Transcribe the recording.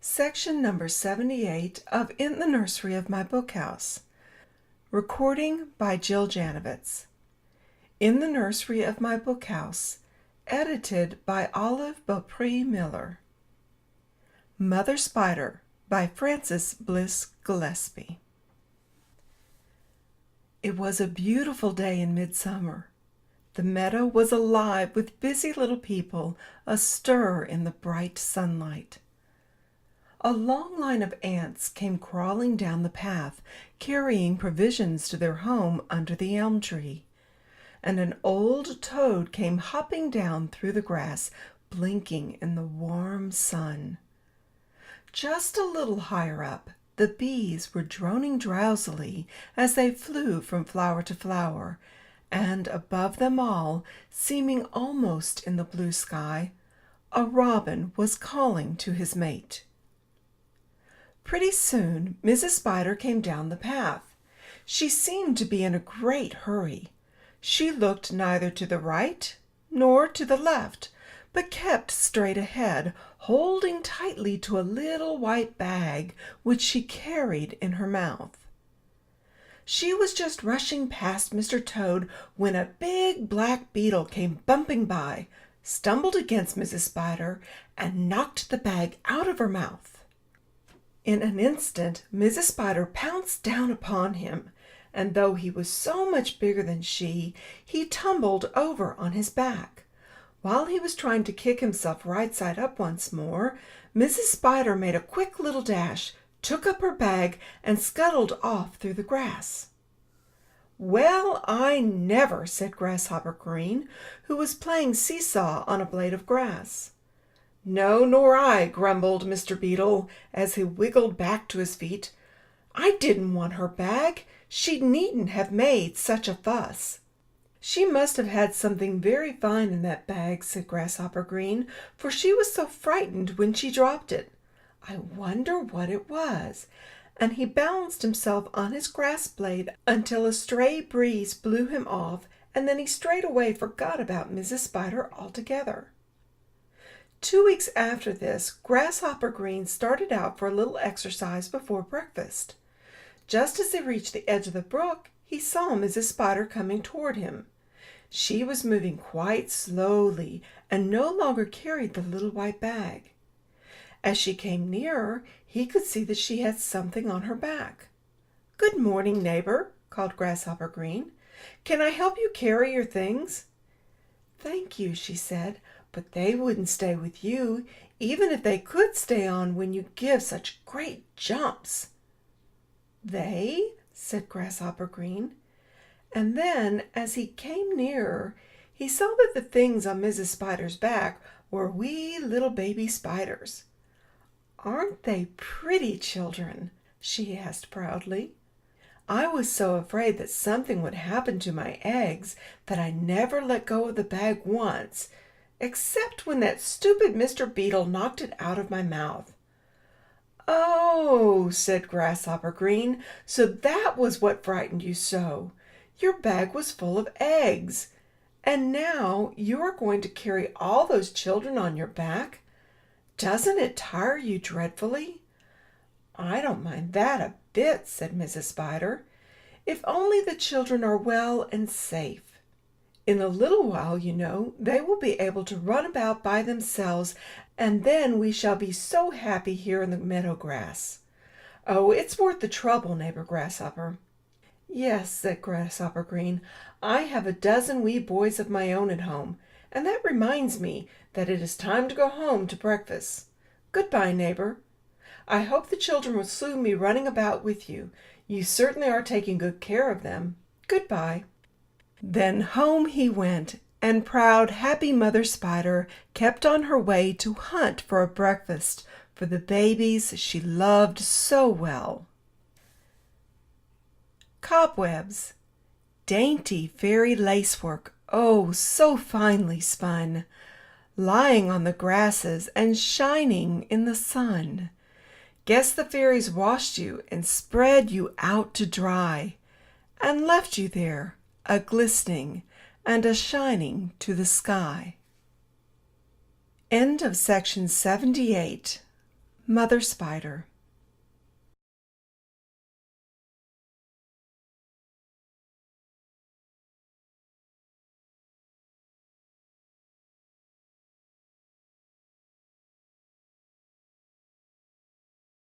Section number 78 of In the Nursery of My Bookhouse. Recording by Jill Janovitz. In the Nursery of My Bookhouse. Edited by Olive Beaupre Miller. Mother Spider by Frances Bliss Gillespie. It was a beautiful day in midsummer. The meadow was alive with busy little people astir in the bright sunlight. A long line of ants came crawling down the path, carrying provisions to their home under the elm tree, and an old toad came hopping down through the grass, blinking in the warm sun. Just a little higher up, the bees were droning drowsily as they flew from flower to flower, and above them all, seeming almost in the blue sky, a robin was calling to his mate. Pretty soon Mrs. Spider came down the path. She seemed to be in a great hurry. She looked neither to the right nor to the left, but kept straight ahead, holding tightly to a little white bag which she carried in her mouth. She was just rushing past Mr. Toad when a big black beetle came bumping by, stumbled against Mrs. Spider, and knocked the bag out of her mouth. In an instant Mrs. Spider pounced down upon him, and though he was so much bigger than she, he tumbled over on his back. While he was trying to kick himself right side up once more, Mrs. Spider made a quick little dash, took up her bag, and scuttled off through the grass. "Well, I never," said Grasshopper Green, who was playing seesaw on a blade of grass. "No, nor I," grumbled Mr. Beetle, as he wiggled back to his feet. "I didn't want her bag. She needn't have made such a fuss." "She must have had something very fine in that bag," said Grasshopper Green, "for she was so frightened when she dropped it. I wonder what it was." And he balanced himself on his grass blade until a stray breeze blew him off, and then he straightway forgot about Mrs. Spider altogether. 2 weeks after this, Grasshopper Green started out for a little exercise before breakfast. Just as he reached the edge of the brook, he saw Mrs. Spider coming toward him. She was moving quite slowly and no longer carried the little white bag. As she came nearer, he could see that she had something on her back. "Good morning, neighbor," called Grasshopper Green. "Can I help you carry your things?" "Thank you," she said, "but they wouldn't stay with you, even if they could stay on when you give such great jumps." "They?" said Grasshopper Green. And then, as he came nearer, he saw that the things on Mrs. Spider's back were wee little baby spiders. "Aren't they pretty, children?" she asked proudly. "I was so afraid that something would happen to my eggs that I never let go of the bag once, except when that stupid Mr. Beetle knocked it out of my mouth." "Oh," said Grasshopper Green, "so that was what frightened you so. Your bag was full of eggs, and now you are going to carry all those children on your back? Doesn't it tire you dreadfully?" "I don't mind that a bit," said Mrs. Spider, "if only the children are well and safe. In a little while, you know, they will be able to run about by themselves, and then we shall be so happy here in the meadow grass. Oh, it's worth the trouble, neighbor Grasshopper." "Yes," said Grasshopper Green, "I have a dozen wee boys of my own at home, and that reminds me that it is time to go home to breakfast. Goodbye, neighbor. I hope the children will soon be running about with you. You certainly are taking good care of them. Goodbye." Then home he went, and proud, happy Mother Spider kept on her way to hunt for a breakfast for the babies she loved so well. Cobwebs. Dainty fairy lacework, oh, so finely spun, lying on the grasses and shining in the sun. Guess the fairies washed you and spread you out to dry, and left you there, a glistening and a shining to the sky. End of section 78. Mother Spider.